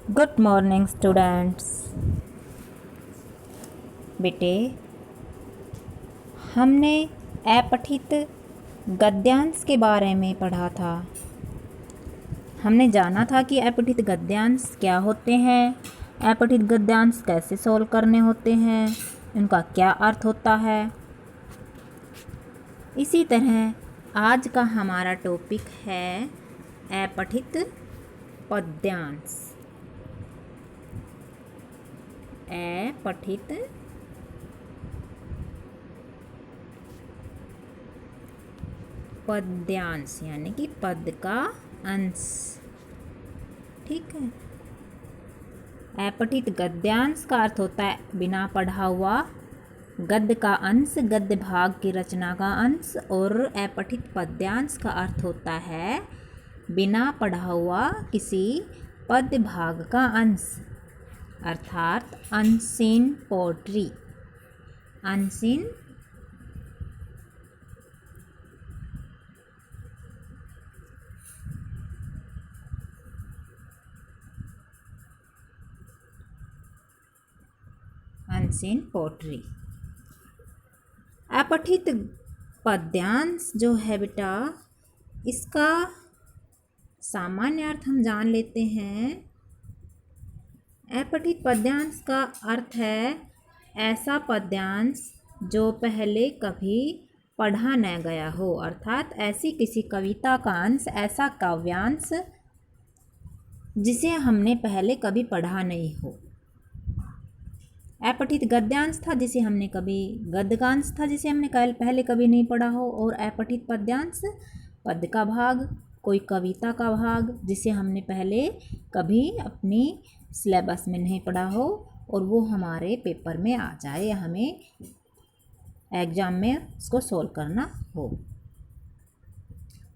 Good morning students. बेटे, हमने अपठित गद्यांश के बारे में पढ़ा था। हमने जाना था कि अपठित गद्यांश क्या होते हैं, अपठित गद्यांश कैसे सॉल्व करने होते हैं, उनका क्या अर्थ होता है। इसी तरह आज का हमारा टॉपिक है अपठित पद्यांश। अपठित पद्यांश यानी कि पद का अंश। ठीक है। अपठित गद्यांश का अर्थ होता है बिना पढ़ा हुआ गद्य का अंश, गद्य भाग की रचना का अंश। और अपठित पद्यांश का अर्थ होता है बिना पढ़ा हुआ किसी पद्य भाग का अंश, अर्थात unseen poetry. Unseen unseen poetry. अपठित पद्यांश जो है बेटा, इसका सामान्य अर्थ हम जान लेते हैं। अपठित पद्यांश का अर्थ है ऐसा पद्यांश जो पहले कभी पढ़ा न गया हो, अर्थात ऐसी किसी कविता का अंश, ऐसा काव्यांश जिसे हमने पहले कभी पढ़ा नहीं हो। अपठित गद्यांश था जिसे हमने कभी, गद्यांश था जिसे हमने पहले कभी नहीं पढ़ा हो। और अपठित पद्यांश पद का भाग, कोई कविता का भाग जिसे हमने पहले कभी अपनी सिलेबस में नहीं पढ़ा हो और वो हमारे पेपर में आ जाए या हमें एग्जाम में उसको सॉल्व करना हो,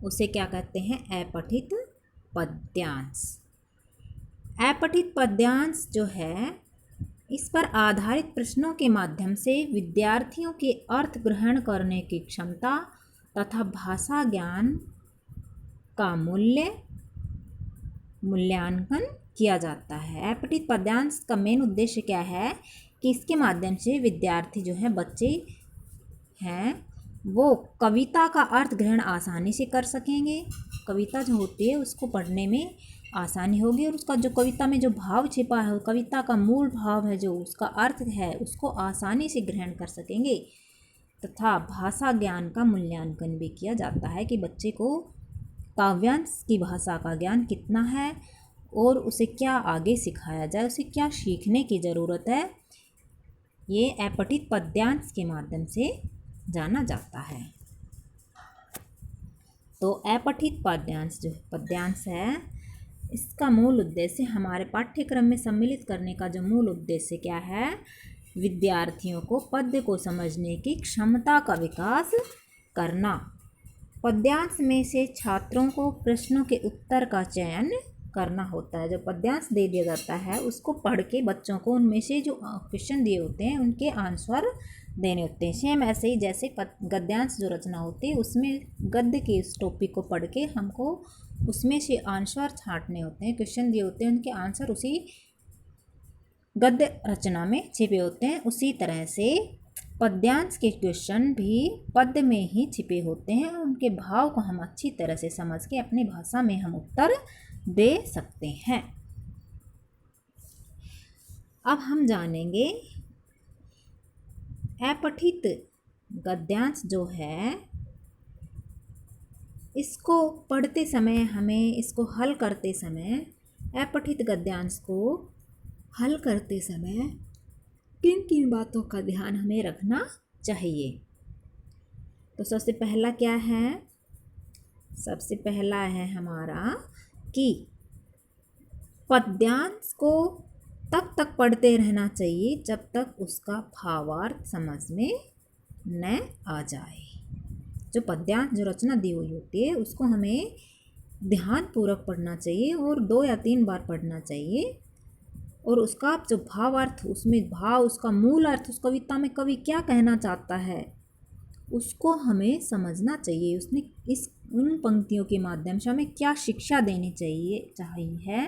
उसे क्या कहते हैं? अपठित पद्यांश। अपठित पद्यांश जो है, इस पर आधारित प्रश्नों के माध्यम से विद्यार्थियों के अर्थ ग्रहण करने की क्षमता तथा भाषा ज्ञान का मूल्यांकन किया जाता है। अपठित पद्यांश का मेन उद्देश्य क्या है कि इसके माध्यम से विद्यार्थी जो है, बच्चे हैं, वो कविता का अर्थ ग्रहण आसानी से कर सकेंगे। कविता जो होती है उसको पढ़ने में आसानी होगी और उसका जो कविता में जो भाव छिपा है, कविता का मूल भाव है, जो उसका अर्थ है, उसको आसानी से ग्रहण कर सकेंगे। तथा भाषा ज्ञान का मूल्यांकन भी किया जाता है कि बच्चे को काव्यांश की भाषा का ज्ञान कितना है और उसे क्या आगे सिखाया जाए, उसे क्या सीखने की ज़रूरत है, ये अपठित पद्यांश के माध्यम से जाना जाता है। तो अपठित पद्यांश है, इसका मूल उद्देश्य हमारे पाठ्यक्रम में सम्मिलित करने का जो मूल उद्देश्य क्या है? विद्यार्थियों को पद्य को समझने की क्षमता का विकास करना। पद्यांश में से छात्रों को प्रश्नों के उत्तर का चयन करना होता है। जो पद्यांश दे दिया जाता है उसको पढ़ के बच्चों को उनमें से जो क्वेश्चन दिए होते हैं उनके आंसर देने होते हैं। सेम ऐसे ही जैसे गद्यांश जो रचना होती है उसमें गद्य के उस टॉपिक को पढ़ के हमको उसमें से आंसर छांटने होते हैं, क्वेश्चन दिए होते हैं, उनके आंसर उसी गद्य रचना में छिपे होते हैं। उसी तरह से पद्यांश के क्वेश्चन भी पद्य में ही छिपे होते हैं। उनके भाव को हम अच्छी तरह से समझ के अपनी भाषा में हम उत्तर दे सकते हैं। अब हम जानेंगे अपठित गद्यांश जो है, इसको पढ़ते समय हमें, इसको हल करते समय, अपठित गद्यांश को हल करते समय किन किन बातों का ध्यान हमें रखना चाहिए? तो सबसे पहला क्या है? सबसे पहला है हमारा कि पद्यांश को तब तक पढ़ते रहना चाहिए जब तक उसका भावार्थ समझ में न आ जाए। जो पद्यांश जो रचना दी हुई होती है उसको हमें ध्यानपूर्वक पढ़ना चाहिए और 2 या 3 बार पढ़ना चाहिए। और उसका जो भावार्थ, उसमें भाव, उसका मूल अर्थ, उस कविता में कवि क्या कहना चाहता है उसको हमें समझना चाहिए। उसने उन पंक्तियों के माध्यम से हमें क्या शिक्षा देनी चाहिए है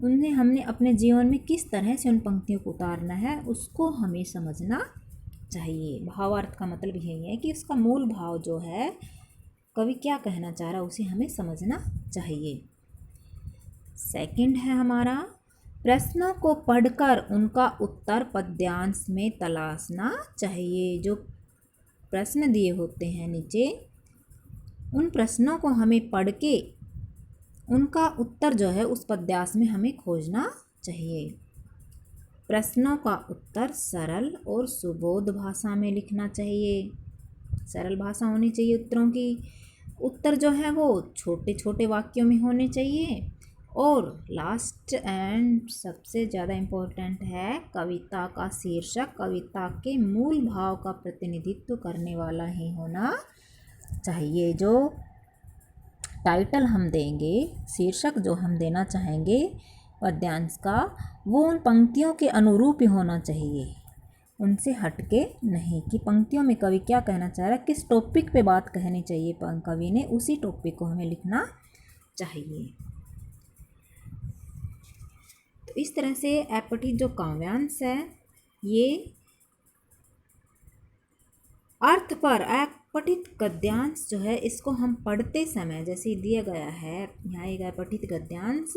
उन्हें हमने अपने जीवन में किस तरह से उन पंक्तियों को उतारना है उसको हमें समझना चाहिए। भावार्थ का मतलब यही है कि उसका मूल भाव जो है, कवि क्या कहना चाह रहा है, उसे हमें समझना चाहिए। सेकंड है हमारा, प्रश्नों को पढ़कर उनका उत्तर पद्यांश में तलाशना चाहिए। जो प्रश्न दिए होते हैं नीचे, उन प्रश्नों को हमें पढ़ के उनका उत्तर जो है उस पद्यांश में हमें खोजना चाहिए। प्रश्नों का उत्तर सरल और सुबोध भाषा में लिखना चाहिए। सरल भाषा होनी चाहिए उत्तरों की। उत्तर जो है वो छोटे छोटे वाक्यों में होने चाहिए। और लास्ट एंड सबसे ज़्यादा इम्पोर्टेंट है, कविता का शीर्षक कविता के मूल भाव का प्रतिनिधित्व करने वाला ही होना चाहिए। जो टाइटल हम देंगे, शीर्षक जो हम देना चाहेंगे पद्यांश का, वो उन पंक्तियों के अनुरूप ही होना चाहिए, उनसे हटके नहीं। कि पंक्तियों में कवि क्या कहना चाह रहा है, किस टॉपिक पे बात कहनी चाहिए कवि ने, उसी टॉपिक को हमें लिखना चाहिए। तो इस तरह से अपठित जो काव्यांश है, ये अर्थ पर अपठित गद्यांश जो है, इसको हम पढ़ते समय, जैसे दिया गया है यहाँ एक अपठित गद्यांश,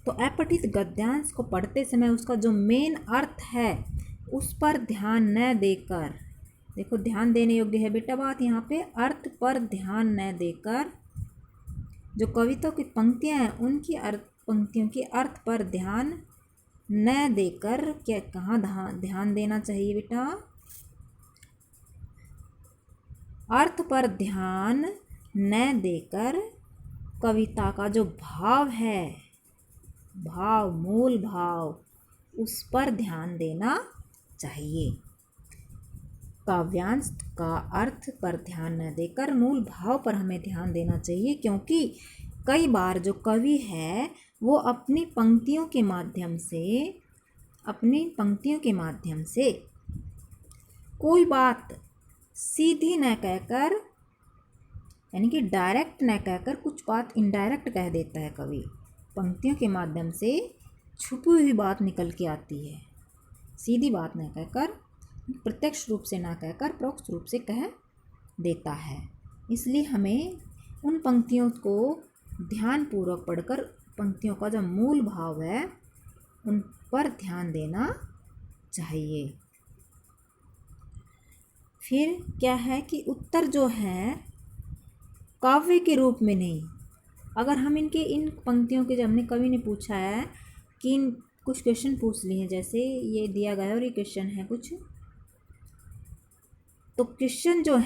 तो अपठित गद्यांश को पढ़ते समय उसका जो मेन अर्थ है उस पर ध्यान न देकर, देखो ध्यान देने योग्य है बेटा बात यहाँ पे, अर्थ पर ध्यान न देकर जो कविता की पंक्तियाँ हैं उनकी पंक्तियों के अर्थ पर ध्यान न देकर, क्या कहाँ ध्यान देना चाहिए बेटा, अर्थ पर ध्यान न देकर कविता का जो भाव है, भाव मूल भाव, उस पर ध्यान देना चाहिए। काव्यांश का अर्थ पर ध्यान न देकर मूल भाव पर हमें ध्यान देना चाहिए, क्योंकि कई बार जो कवि है वो अपनी पंक्तियों के माध्यम से कोई बात सीधी न कहकर, यानी कि डायरेक्ट न कहकर, कुछ बात इनडायरेक्ट कह देता है कवि। पंक्तियों के माध्यम से छुपी हुई बात निकल के आती है, सीधी बात न कहकर, प्रत्यक्ष रूप से ना कहकर परोक्ष रूप से कह देता है। इसलिए हमें उन पंक्तियों को ध्यानपूर्वक पढ़कर पंक्तियों का जो मूल भाव है उन पर ध्यान देना चाहिए। फिर क्या है कि उत्तर जो है काव्य के रूप में नहीं, अगर हम इन पंक्तियों के, जब हमने कवि ने पूछा है कि इन कुछ क्वेश्चन पूछ लिए हैं, जैसे ये दिया गया है और ये क्वेश्चन है कुछ, तो क्वेश्चन जो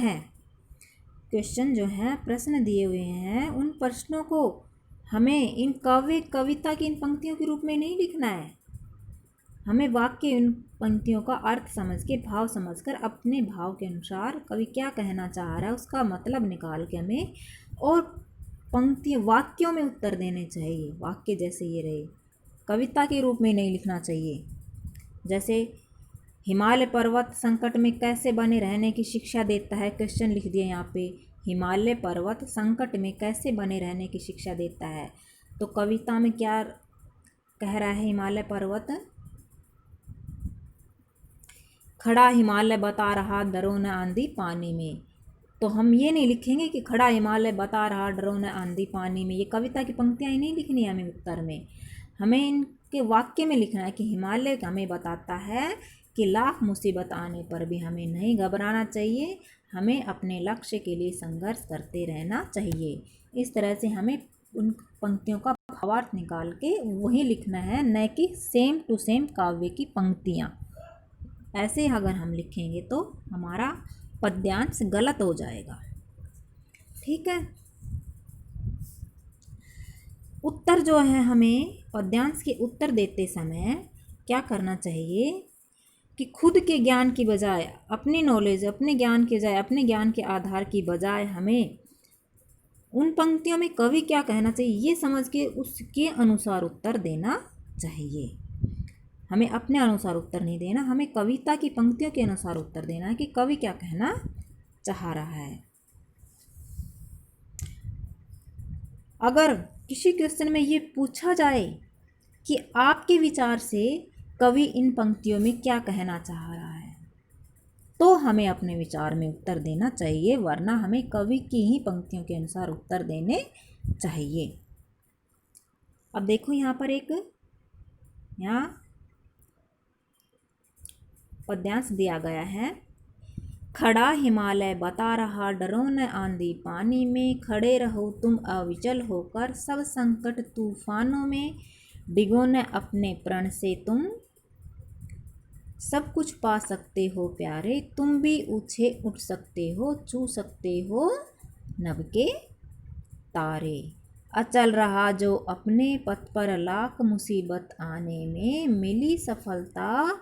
है प्रश्न दिए हुए हैं, उन प्रश्नों को हमें इन कविता की इन पंक्तियों के रूप में नहीं लिखना है। हमें वाक्य इन पंक्तियों का अर्थ समझ के, भाव समझकर, अपने भाव के अनुसार कवि क्या कहना चाह रहा है उसका मतलब निकाल के हमें और वाक्यों में उत्तर देने चाहिए। वाक्य जैसे ये रहे, कविता के रूप में नहीं लिखना चाहिए। जैसे हिमालय पर्वत संकट में कैसे बने रहने की शिक्षा देता है, क्वेश्चन लिख दिया यहाँ पे, हिमालय पर्वत संकट में कैसे बने रहने की शिक्षा देता है। तो कविता में क्या कह रहा है, हिमालय पर्वत खड़ा हिमालय बता रहा डरो न आंधी पानी में। तो हम ये नहीं लिखेंगे कि खड़ा हिमालय बता रहा डरो न आंधी पानी में, ये कविता की पंक्तियाँ ही नहीं लिखनी है हमें उत्तर में। हमें इनके वाक्य में लिखना है कि हिमालय हमें बताता है कि लाख मुसीबत आने पर भी हमें नहीं घबराना चाहिए, हमें अपने लक्ष्य के लिए संघर्ष करते रहना चाहिए। इस तरह से हमें उन पंक्तियों का भावार्थ निकाल के वही लिखना है, न कि सेम टू सेम काव्य की पंक्तियाँ। ऐसे अगर हम लिखेंगे तो हमारा पद्यांश गलत हो जाएगा। ठीक है। उत्तर जो है, हमें पद्यांश के उत्तर देते समय क्या करना चाहिए कि खुद के ज्ञान की बजाय, अपनी नॉलेज, अपने ज्ञान के बजाय, अपने ज्ञान के आधार की बजाय हमें उन पंक्तियों में कवि क्या कहना चाहिए ये समझ के उसके अनुसार उत्तर देना चाहिए। हमें अपने अनुसार उत्तर नहीं देना, हमें कविता की पंक्तियों के अनुसार उत्तर देना है कि कवि क्या कहना चाह रहा है। अगर किसी क्वेश्चन में ये पूछा जाए कि आपके विचार से कवि इन पंक्तियों में क्या कहना चाह रहा है, तो हमें अपने विचार में उत्तर देना चाहिए, वरना हमें कवि की ही पंक्तियों के अनुसार उत्तर देने चाहिए। अब देखो यहाँ पर एक यहाँ पद्यांश दिया गया है। खड़ा हिमालय बता रहा डरो न आंधी पानी में, खड़े रहो तुम अविचल होकर सब संकट तूफानों में, डिगो न अपने प्रण से तुम सब कुछ पा सकते हो प्यारे, तुम भी ऊंचे उठ सकते हो, छू सकते हो नभ के तारे। अचल रहा जो अपने पथ पर लाख मुसीबत आने में, मिली सफलता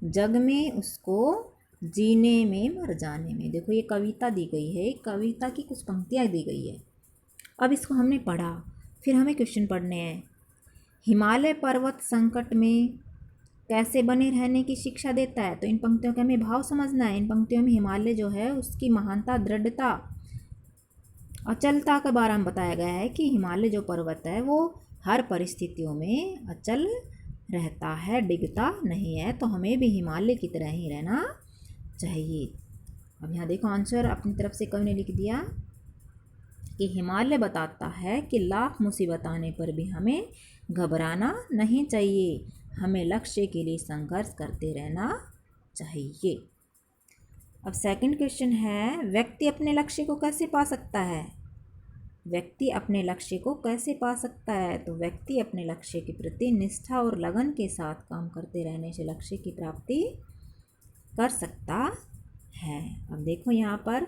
जग में उसको जीने में मर जाने में। देखो ये कविता दी गई है, कविता की कुछ पंक्तियाँ दी गई है। अब इसको हमने पढ़ा, फिर हमें क्वेश्चन पढ़ने हैं। हिमालय पर्वत संकट में कैसे बने रहने की शिक्षा देता है, तो इन पंक्तियों का हमें भाव समझना है। इन पंक्तियों में हिमालय जो है उसकी महानता, दृढ़ता, अचलता के बारे में बताया गया है कि हिमालय जो पर्वत है वो हर परिस्थितियों में अचल रहता है, डिगता नहीं है, तो हमें भी हिमालय की तरह ही रहना चाहिए। अब यहाँ देखो आंसर अपनी तरफ से कवि ने लिख दिया कि हिमालय बताता है कि लाख मुसीबत आने पर भी हमें घबराना नहीं चाहिए, हमें लक्ष्य के लिए संघर्ष करते रहना चाहिए। अब सेकंड क्वेश्चन है, व्यक्ति अपने लक्ष्य को कैसे पा सकता है? व्यक्ति अपने लक्ष्य को कैसे पा सकता है? तो व्यक्ति अपने लक्ष्य के प्रति निष्ठा और लगन के साथ काम करते रहने से लक्ष्य की प्राप्ति कर सकता है। अब देखो यहाँ पर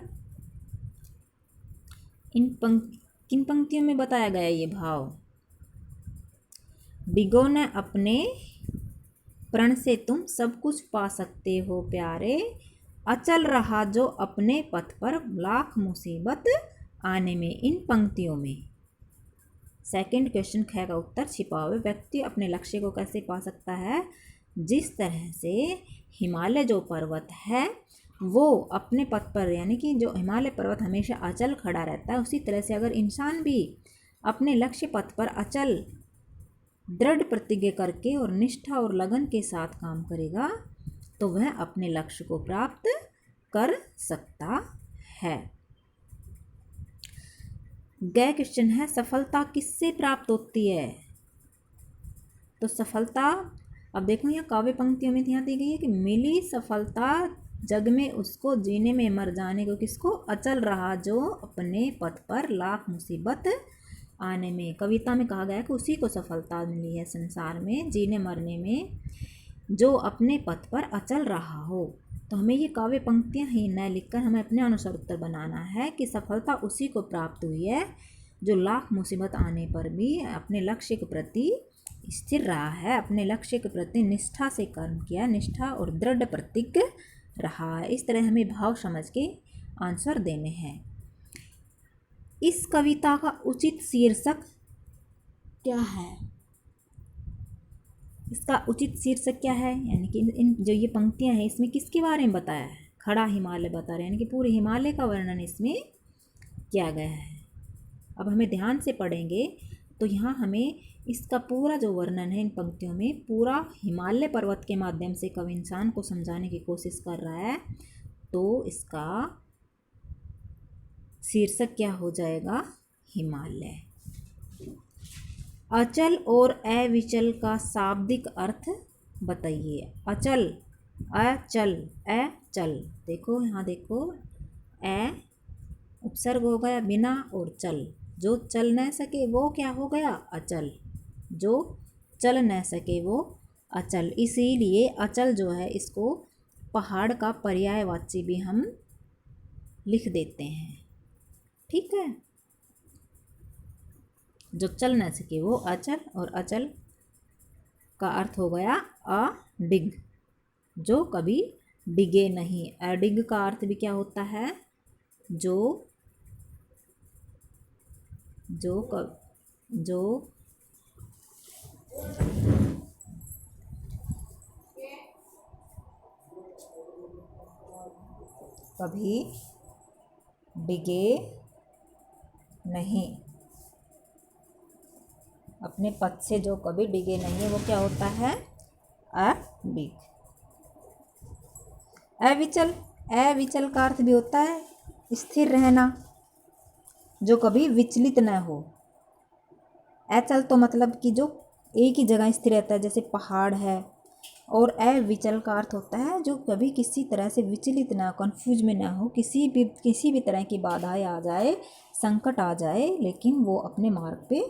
किन पंक्तियों में बताया गया ये भाव। डिगो न अपने प्रण से तुम सब कुछ पा सकते हो प्यारे, अचल रहा जो अपने पथ पर लाख मुसीबत आने में। इन पंक्तियों में सेकंड क्वेश्चन ख का उत्तर छिपा हुआ। व्यक्ति अपने लक्ष्य को कैसे पा सकता है? जिस तरह से हिमालय जो पर्वत है वो अपने पथ पर, यानी कि जो हिमालय पर्वत हमेशा अचल खड़ा रहता है, उसी तरह से अगर इंसान भी अपने लक्ष्य पथ पर अचल दृढ़ प्रतिज्ञा करके और निष्ठा और लगन के साथ काम करेगा तो वह अपने लक्ष्य को प्राप्त कर सकता है। गए क्वेश्चन है, सफलता किससे प्राप्त होती है? तो सफलता, अब देखो यहाँ काव्य पंक्तियों में ध्यान दी गई है कि मिली सफलता जग में उसको जीने में मर जाने को, किसको? अचल रहा जो अपने पथ पर लाख मुसीबत आने में। कविता में कहा गया है कि उसी को सफलता मिली है संसार में जीने मरने में जो अपने पथ पर अचल रहा हो। तो हमें ये काव्य पंक्तियाँ ही न लिखकर हमें अपने अनुसार उत्तर बनाना है कि सफलता उसी को प्राप्त हुई है जो लाख मुसीबत आने पर भी अपने लक्ष्य के प्रति स्थिर रहा है, अपने लक्ष्य के प्रति निष्ठा से कर्म किया, निष्ठा और दृढ़ प्रतिज्ञ रहा है। इस तरह हमें भाव समझ के आंसर देने हैं। इस कविता का उचित शीर्षक क्या है? इसका उचित शीर्षक क्या है, यानी कि इन जो ये पंक्तियां हैं इसमें किसके बारे में बताया है? खड़ा हिमालय बता रहे हैं, यानी कि पूरे हिमालय का वर्णन इसमें किया गया है। अब हमें ध्यान से पढ़ेंगे तो यहाँ हमें इसका पूरा जो वर्णन है इन पंक्तियों में, पूरा हिमालय पर्वत के माध्यम से कवि इंसान को समझाने की कोशिश कर रहा है। तो इसका शीर्षक क्या हो जाएगा? हिमालय। अचल और अविचल का शाब्दिक अर्थ बताइए। अचल, अचल, अचल, देखो यहाँ देखो, अ उपसर्ग हो गया बिना, और चल, जो चल न सके वो क्या हो गया? अचल, जो चल न सके वो अचल। इसीलिए अचल जो है इसको पहाड़ का पर्यायवाची भी हम लिख देते हैं, ठीक है। जो चल न सके वो अचल, और अचल का अर्थ हो गया अडिग, जो कभी डिगे नहीं। अडिग का अर्थ भी क्या होता है? जो कभी डिगे नहीं। अब अपने पद से जो कभी डिगे नहीं है वो क्या होता है? अडिग। अविचल, अविचल का अर्थ भी होता है स्थिर रहना, जो कभी विचलित न हो। अचल तो मतलब कि जो एक ही जगह स्थिर रहता है, जैसे पहाड़ है। और अविचल का अर्थ होता है जो कभी किसी तरह से विचलित ना, कंफ्यूज में ना हो, किसी भी तरह की बाधाएं आ जाए, संकट आ जाए, लेकिन वो अपने मार्ग पे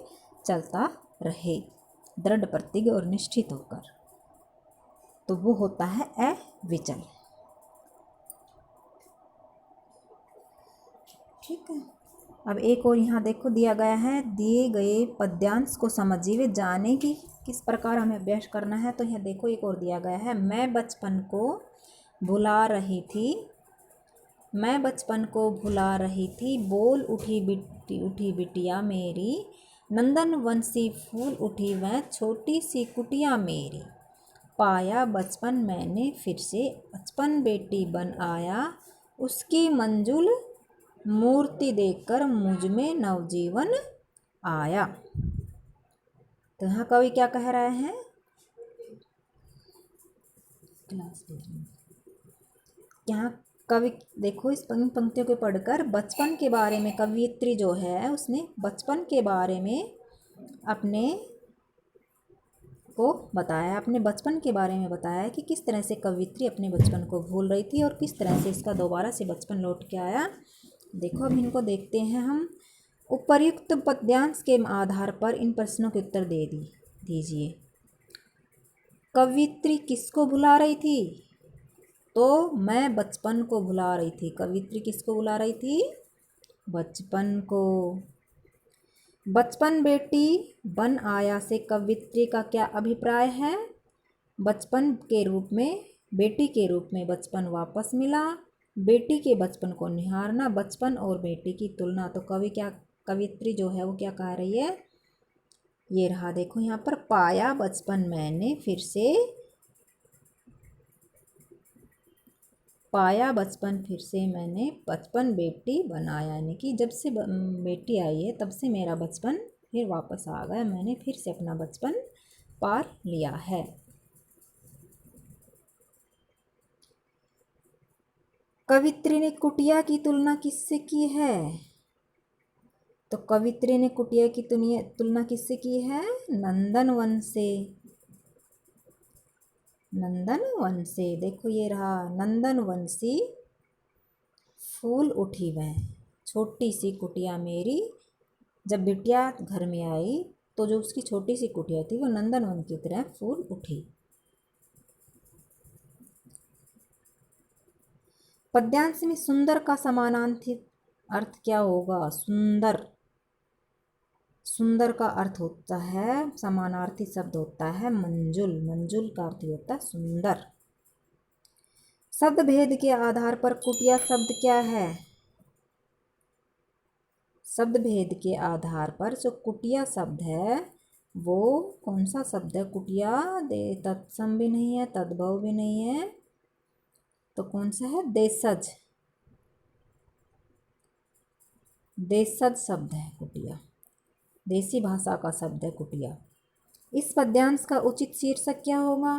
चलता रहे दृढ़ प्रतिज्ञ और निश्चित होकर, तो वो होता है अविचल। ठीक है। अब एक और यहाँ देखो दिया गया है, दिए गए पद्यांश को समझिए वे जाने की किस प्रकार हमें अभ्यास करना है। तो यहाँ देखो एक और दिया गया है, मैं बचपन को भुला रही थी, मैं बचपन को भुला रही थी, बोल उठी बिटिया मेरी, नंदन वंशी फूल उठी वह छोटी सी कुटिया मेरी, पाया बचपन मैंने फिर से, बचपन बेटी बन आया, उसकी मंजुल मूर्ति देखकर मुझ में नवजीवन आया। तो यहाँ कवि क्या कह रहे हैं? यहाँ कवि देखो इस पंक्तियों को पढ़कर बचपन के बारे में, कवियत्री जो है उसने बचपन के बारे में अपने को बताया, अपने बचपन के बारे में बताया कि किस तरह से कवियत्री अपने बचपन को भूल रही थी और किस तरह से इसका दोबारा से बचपन लौट के आया। देखो अब इनको देखते हैं हम। उपर्युक्त पद्यांश के आधार पर इन प्रश्नों के उत्तर दीजिए। कवियत्री किसको भुला रही थी? तो मैं बचपन को भुला रही थी। कवियत्री किसको भुला रही थी? बचपन को। बचपन बेटी बन आया से कवियत्री का क्या अभिप्राय है? बचपन के रूप में, बेटी के रूप में बचपन वापस मिला, बेटी के बचपन को निहारना, बचपन और बेटी की तुलना। तो कवियत्री जो है वो क्या कह रही है? ये रहा देखो यहाँ पर, पाया बचपन मैंने फिर से, पाया बचपन फिर से मैंने, बचपन बेटी बनाया, यानी कि जब से बेटी आई है तब से मेरा बचपन फिर वापस आ गया, मैंने फिर से अपना बचपन पार लिया है। कवियत्री ने कुटिया की तुलना किससे की है? तो कवियत्री ने कुटिया की तुलना किससे की है? नंदनवन से। नंदनवन से। देखो ये रहा, नंदनवन सी फूल उठी वह छोटी सी कुटिया मेरी। जब बिटिया घर में आई तो जो उसकी छोटी सी कुटिया थी वो नंदनवन की तरह फूल उठी। पद्यांश में सुंदर का समानार्थी अर्थ क्या होगा? सुंदर, सुंदर का अर्थ होता है, समानार्थी शब्द होता है मंजुल। मंजुल का अर्थ होता है सुंदर। शब्द भेद के आधार पर कुटिया शब्द क्या है? शब्द भेद के आधार पर जो कुटिया शब्द है वो कौन सा शब्द है? कुटिया तत्सम भी नहीं है, तद्भव भी नहीं है, तो कौन सा है? देशज। देशज शब्द है कुटिया, देसी भाषा का शब्द है कुटिया। इस पद्यांश का उचित शीर्षक क्या होगा?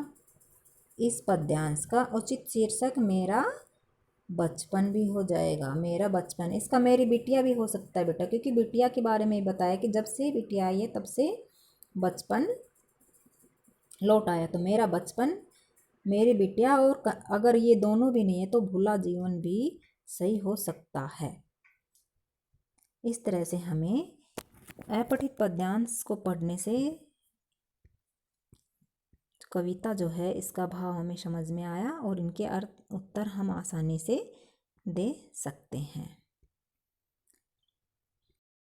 इस पद्यांश का उचित शीर्षक मेरा बचपन भी हो जाएगा। मेरा बचपन, इसका मेरी बिटिया भी हो सकता है बेटा, क्योंकि बिटिया के बारे में बताया कि जब से बिटिया आई है तब से बचपन लौट आया। तो मेरा बचपन, मेरी बिटिया, और अगर ये दोनों भी नहीं है तो भूला जीवन भी सही हो सकता है। इस तरह से हमें अपठित पद्यांश को पढ़ने से कविता जो है इसका भाव हमें समझ में आया और इनके अर्थ उत्तर हम आसानी से दे सकते हैं।